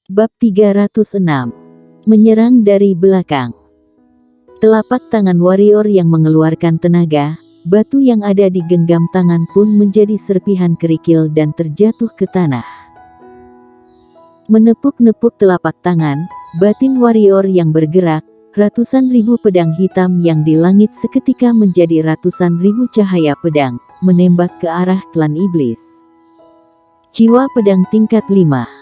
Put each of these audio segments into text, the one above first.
Bab 306. Menyerang dari belakang. Telapak tangan warrior yang mengeluarkan tenaga, batu yang ada di genggam tangan pun menjadi serpihan kerikil dan terjatuh ke tanah. Menepuk-nepuk telapak tangan, batin warrior yang bergerak, ratusan ribu pedang hitam yang di langit seketika menjadi ratusan ribu cahaya pedang, menembak ke arah klan iblis. Jiwa pedang tingkat 5.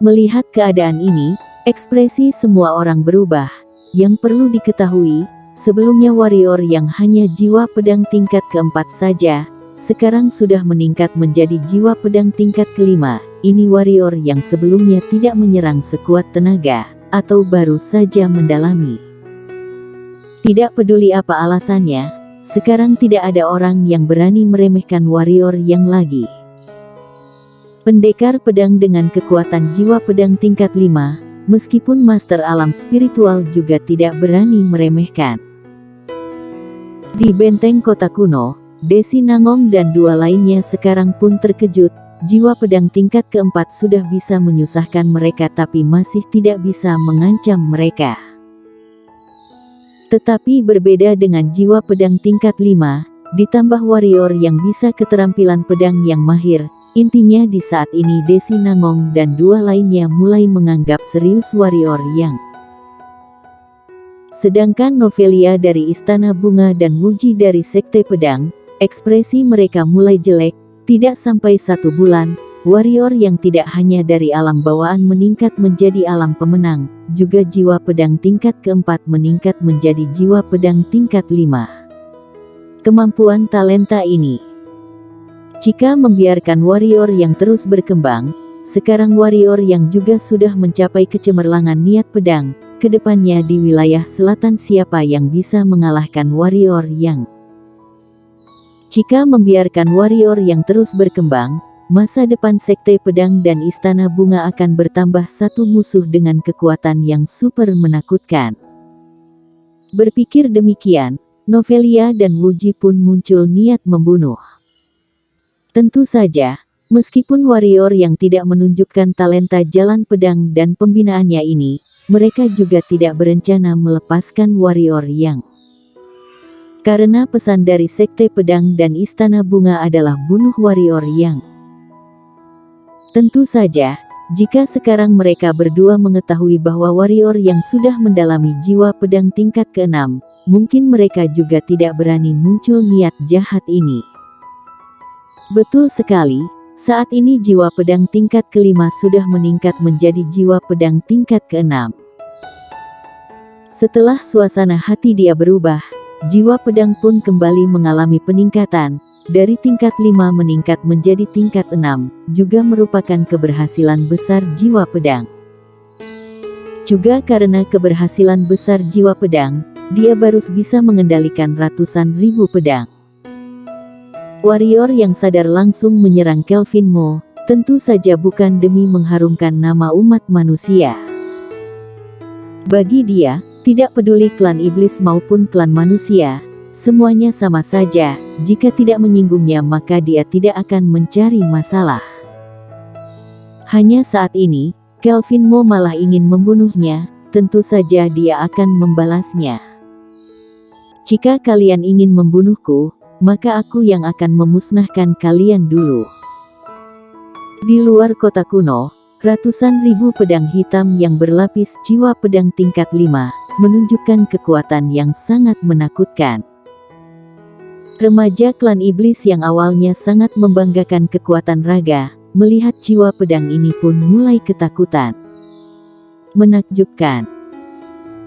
Melihat keadaan ini, ekspresi semua orang berubah. Yang perlu diketahui, sebelumnya warrior yang hanya jiwa pedang tingkat keempat saja, sekarang sudah meningkat menjadi jiwa pedang tingkat kelima. Ini warrior yang sebelumnya tidak menyerang sekuat tenaga, atau baru saja mendalami. Tidak peduli apa alasannya, sekarang tidak ada orang yang berani meremehkan warrior yang lagi. Pendekar pedang dengan kekuatan jiwa pedang tingkat 5, meskipun master alam spiritual juga tidak berani meremehkan. Di benteng kota kuno, Desi Nangong dan dua lainnya sekarang pun terkejut. Jiwa pedang tingkat keempat sudah bisa menyusahkan mereka tapi masih tidak bisa mengancam mereka. Tetapi berbeda dengan jiwa pedang tingkat 5, ditambah warrior yang bisa keterampilan pedang yang mahir. Intinya di saat ini Desi Nangong dan dua lainnya mulai menganggap serius warrior yang. Sedangkan Novelia dari Istana Bunga dan Wuji dari Sekte Pedang, ekspresi mereka mulai jelek. Tidak sampai 1 bulan, warrior yang tidak hanya dari alam bawaan meningkat menjadi alam pemenang, juga jiwa pedang tingkat keempat meningkat menjadi jiwa pedang tingkat 5. Kemampuan talenta ini, jika membiarkan warrior yang terus berkembang, sekarang warrior yang juga sudah mencapai kecemerlangan niat pedang, kedepannya di wilayah selatan siapa yang bisa mengalahkan warrior yang. Jika membiarkan warrior yang terus berkembang, masa depan Sekte Pedang dan Istana Bunga akan bertambah satu musuh dengan kekuatan yang super menakutkan. Berpikir demikian, Novelia dan Wuji pun muncul niat membunuh. Tentu saja, meskipun warrior yang tidak menunjukkan talenta jalan pedang dan pembinaannya ini, mereka juga tidak berencana melepaskan warrior yang. Karena pesan dari Sekte Pedang dan Istana Bunga adalah bunuh warrior yang. Tentu saja, jika sekarang mereka berdua mengetahui bahwa warrior yang sudah mendalami jiwa pedang tingkat ke-6, mungkin mereka juga tidak berani muncul niat jahat ini. Betul sekali, saat ini jiwa pedang tingkat kelima sudah meningkat menjadi jiwa pedang tingkat ke-6. Setelah suasana hati dia berubah, jiwa pedang pun kembali mengalami peningkatan, dari tingkat 5 meningkat menjadi tingkat 6, juga merupakan keberhasilan besar jiwa pedang. Juga karena keberhasilan besar jiwa pedang, dia baru bisa mengendalikan ratusan ribu pedang. Warrior yang sadar langsung menyerang Kelvin Mo, tentu saja bukan demi mengharumkan nama umat manusia. Bagi dia, tidak peduli klan iblis maupun klan manusia, semuanya sama saja. Jika tidak menyinggungnya maka dia tidak akan mencari masalah. Hanya saat ini, Kelvin Mo malah ingin membunuhnya, tentu saja dia akan membalasnya. Jika kalian ingin membunuhku, maka aku yang akan memusnahkan kalian dulu. Di luar kota kuno, ratusan ribu pedang hitam yang berlapis jiwa pedang tingkat 5, menunjukkan kekuatan yang sangat menakutkan. Remaja klan iblis yang awalnya sangat membanggakan kekuatan raga, melihat jiwa pedang ini pun mulai ketakutan. Menakjubkan.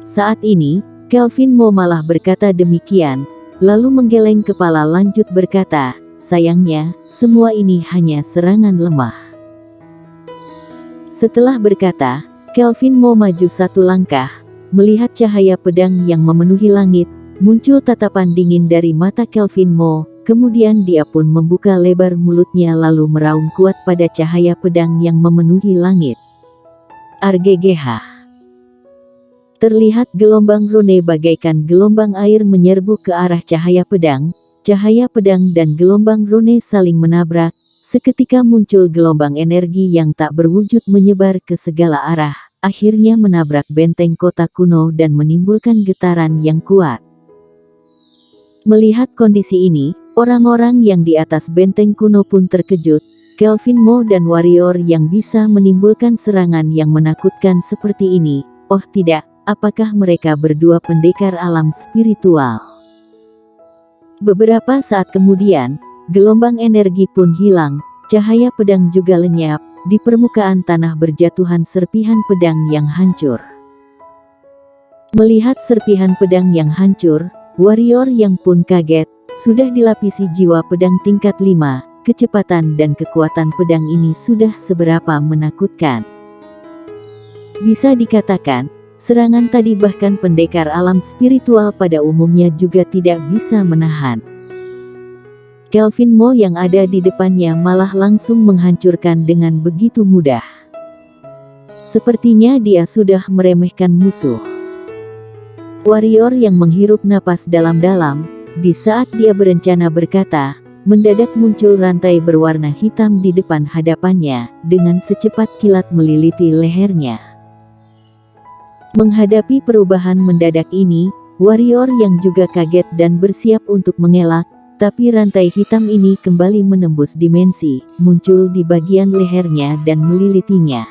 Saat ini, Kelvin Mo malah berkata demikian, lalu menggeleng kepala lanjut berkata, sayangnya, semua ini hanya serangan lemah. Setelah berkata, Kelvin Mo maju satu langkah, melihat cahaya pedang yang memenuhi langit, muncul tatapan dingin dari mata Kelvin Mo, kemudian dia pun membuka lebar mulutnya lalu meraung kuat pada cahaya pedang yang memenuhi langit. RGGH. Terlihat gelombang rune bagaikan gelombang air menyerbu ke arah cahaya pedang dan gelombang rune saling menabrak, seketika muncul gelombang energi yang tak berwujud menyebar ke segala arah, akhirnya menabrak benteng kota kuno dan menimbulkan getaran yang kuat. Melihat kondisi ini, orang-orang yang di atas benteng kuno pun terkejut. Kelvin Mo dan warrior yang bisa menimbulkan serangan yang menakutkan seperti ini, oh tidak, apakah mereka berdua pendekar alam spiritual? Beberapa saat kemudian, gelombang energi pun hilang, cahaya pedang juga lenyap, di permukaan tanah berjatuhan serpihan pedang yang hancur. Melihat serpihan pedang yang hancur, warrior yang pun kaget, sudah dilapisi jiwa pedang tingkat 5, kecepatan dan kekuatan pedang ini sudah seberapa menakutkan. Bisa dikatakan, serangan tadi bahkan pendekar alam spiritual pada umumnya juga tidak bisa menahan. Kelvin Mo yang ada di depannya malah langsung menghancurkan dengan begitu mudah. Sepertinya dia sudah meremehkan musuh. Warrior yang menghirup napas dalam-dalam, di saat dia berencana berkata, mendadak muncul rantai berwarna hitam di depan hadapannya, dengan secepat kilat meliliti lehernya. Menghadapi perubahan mendadak ini, warrior yang juga kaget dan bersiap untuk mengelak, tapi rantai hitam ini kembali menembus dimensi, muncul di bagian lehernya dan melilitinya.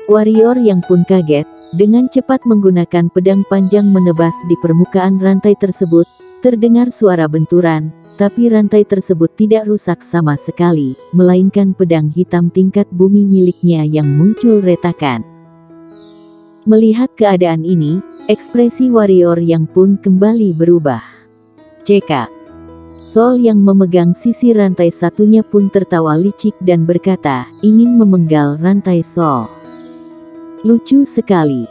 Warrior yang pun kaget, dengan cepat menggunakan pedang panjang menebas di permukaan rantai tersebut, terdengar suara benturan, tapi rantai tersebut tidak rusak sama sekali, melainkan pedang hitam tingkat bumi miliknya yang muncul retakan. Melihat keadaan ini, ekspresi warrior yang pun kembali berubah. CK. Sol yang memegang sisi rantai satunya pun tertawa licik dan berkata, ingin memenggal rantai Sol. Lucu sekali.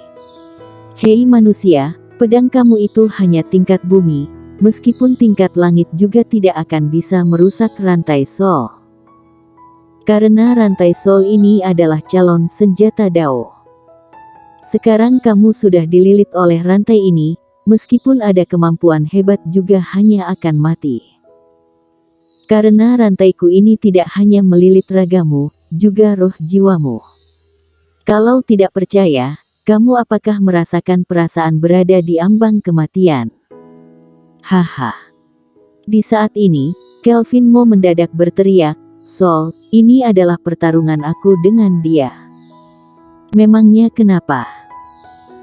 Hei manusia, pedang kamu itu hanya tingkat bumi, meskipun tingkat langit juga tidak akan bisa merusak rantai Sol. Karena rantai Sol ini adalah calon senjata Dao. Sekarang kamu sudah dililit oleh rantai ini, meskipun ada kemampuan hebat juga hanya akan mati. Karena rantaiku ini tidak hanya melilit ragamu, juga roh jiwamu. Kalau tidak percaya, kamu apakah merasakan perasaan berada di ambang kematian? Haha. Di saat ini, Kelvin Mo mendadak berteriak, Sol, ini adalah pertarungan aku dengan dia. Memangnya kenapa?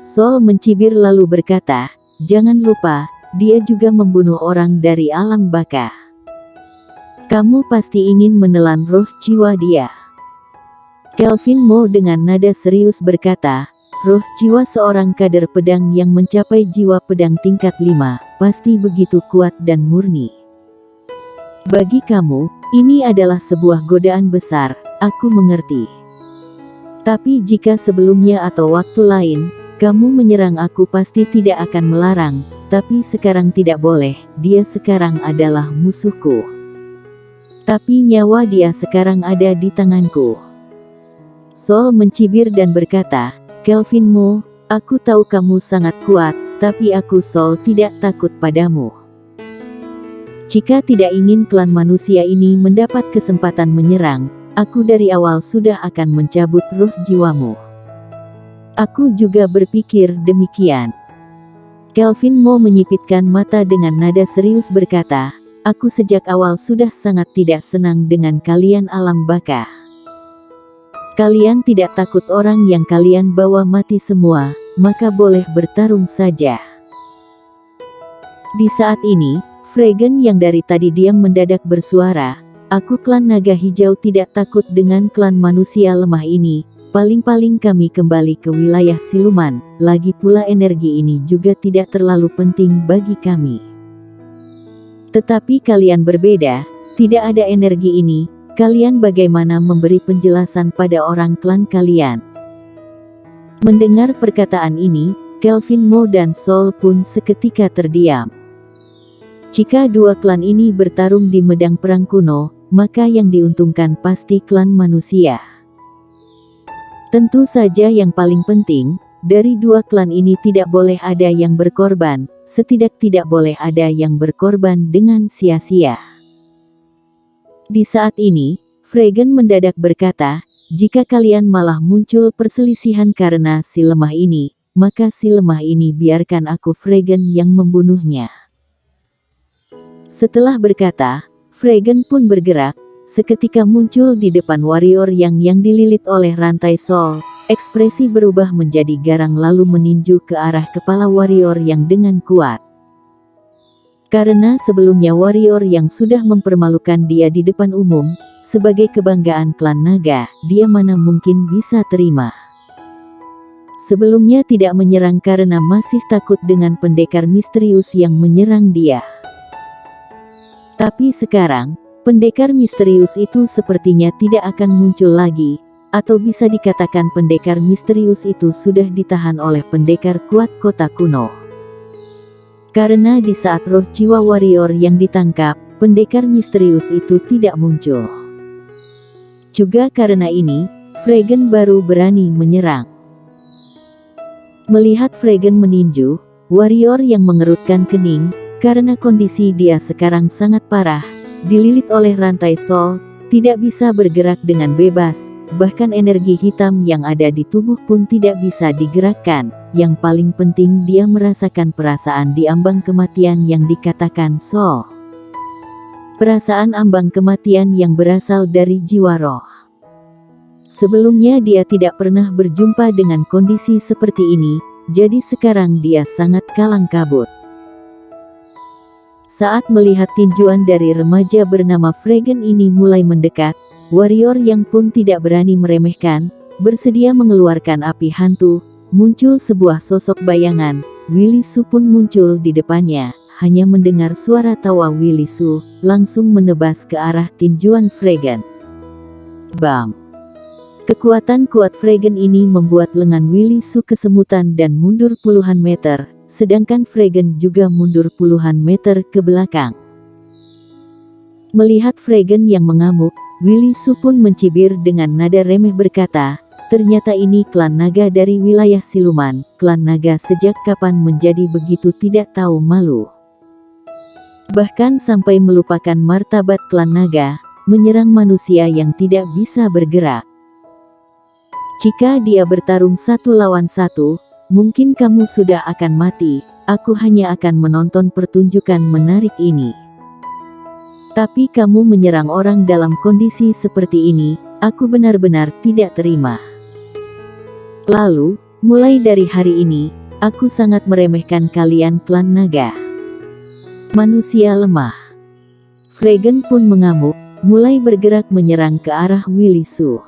Sol mencibir lalu berkata, jangan lupa, dia juga membunuh orang dari alam baka. Kamu pasti ingin menelan roh jiwa dia. Kelvin Mo dengan nada serius berkata, roh jiwa seorang kader pedang yang mencapai jiwa pedang tingkat 5, pasti begitu kuat dan murni. Bagi kamu, ini adalah sebuah godaan besar, aku mengerti. Tapi jika sebelumnya atau waktu lain, kamu menyerang aku pasti tidak akan melarang, tapi sekarang tidak boleh, dia sekarang adalah musuhku. Tapi nyawa dia sekarang ada di tanganku. Sol mencibir dan berkata, Kelvin Mo, aku tahu kamu sangat kuat, tapi aku Sol tidak takut padamu. Jika tidak ingin klan manusia ini mendapat kesempatan menyerang, aku dari awal sudah akan mencabut ruh jiwamu. Aku juga berpikir demikian. Kelvin Mo menyipitkan mata dengan nada serius berkata, aku sejak awal sudah sangat tidak senang dengan kalian alam baka. Kalian tidak takut orang yang kalian bawa mati semua, maka boleh bertarung saja. Di saat ini, Fregen yang dari tadi diam mendadak bersuara, aku klan naga hijau tidak takut dengan klan manusia lemah ini, paling-paling kami kembali ke wilayah siluman, lagi pula energi ini juga tidak terlalu penting bagi kami. Tetapi kalian berbeda, tidak ada energi ini, kalian bagaimana memberi penjelasan pada orang klan kalian? Mendengar perkataan ini, Kelvin Mo dan Sol pun seketika terdiam. Jika dua klan ini bertarung di medang perang kuno, maka yang diuntungkan pasti klan manusia. Tentu saja yang paling penting, dari dua klan ini tidak boleh ada yang berkorban, setidak-tidak boleh ada yang berkorban dengan sia-sia. Di saat ini, Fregan mendadak berkata, jika kalian malah muncul perselisihan karena si lemah ini, maka si lemah ini biarkan aku Fregan yang membunuhnya. Setelah berkata, Fregan pun bergerak, seketika muncul di depan warrior yang dililit oleh rantai Soul. Ekspresi berubah menjadi garang lalu meninju ke arah kepala warrior yang dengan kuat. Karena sebelumnya warrior yang sudah mempermalukan dia di depan umum, sebagai kebanggaan klan naga, dia mana mungkin bisa terima. Sebelumnya tidak menyerang karena masih takut dengan pendekar misterius yang menyerang dia. Tapi sekarang, pendekar misterius itu sepertinya tidak akan muncul lagi, atau bisa dikatakan pendekar misterius itu sudah ditahan oleh pendekar kuat kota kuno. Karena di saat roh jiwa warrior yang ditangkap, pendekar misterius itu tidak muncul. Juga karena ini, Fregan baru berani menyerang. Melihat Fregan meninju, warrior yang mengerutkan kening, karena kondisi dia sekarang sangat parah, dililit oleh rantai Soul, tidak bisa bergerak dengan bebas. Bahkan energi hitam yang ada di tubuh pun tidak bisa digerakkan. Yang paling penting dia merasakan perasaan di ambang kematian yang dikatakan Soul. Perasaan ambang kematian yang berasal dari jiwa roh. Sebelumnya dia tidak pernah berjumpa dengan kondisi seperti ini, jadi sekarang dia sangat kalang kabut. Saat melihat tinjuan dari remaja bernama Fregan ini mulai mendekat, warrior yang pun tidak berani meremehkan, bersedia mengeluarkan api hantu, muncul sebuah sosok bayangan. Willy Su pun muncul di depannya, hanya mendengar suara tawa Willy Su, langsung menebas ke arah tinjuan Fregan. Bam! Kekuatan kuat Fregan ini membuat lengan Willy Su kesemutan dan mundur puluhan meter, sedangkan Fregan juga mundur puluhan meter ke belakang. Melihat Fregan yang mengamuk, Willy Su pun mencibir dengan nada remeh berkata, ternyata ini klan naga dari wilayah siluman. Klan naga sejak kapan menjadi begitu tidak tahu malu. Bahkan sampai melupakan martabat klan naga, menyerang manusia yang tidak bisa bergerak. Jika dia bertarung 1 lawan 1, mungkin kamu sudah akan mati. Aku hanya akan menonton pertunjukan menarik ini. Tapi kamu menyerang orang dalam kondisi seperti ini, aku benar-benar tidak terima. Lalu, mulai dari hari ini, aku sangat meremehkan kalian klan naga. Manusia lemah. Fregan pun mengamuk, mulai bergerak menyerang ke arah Willy Su.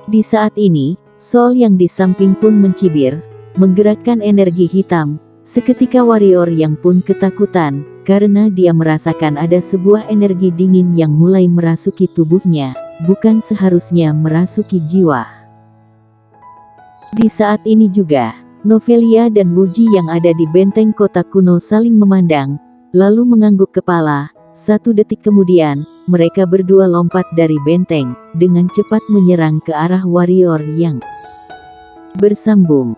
Di saat ini, Soul yang di samping pun mencibir, menggerakkan energi hitam. Seketika warrior yang pun ketakutan, karena dia merasakan ada sebuah energi dingin yang mulai merasuki tubuhnya, bukan seharusnya merasuki jiwa. Di saat ini juga, Novelia dan Wuji yang ada di benteng kota kuno saling memandang, lalu mengangguk kepala. 1 detik kemudian, mereka berdua lompat dari benteng, dengan cepat menyerang ke arah warrior yang bersambung.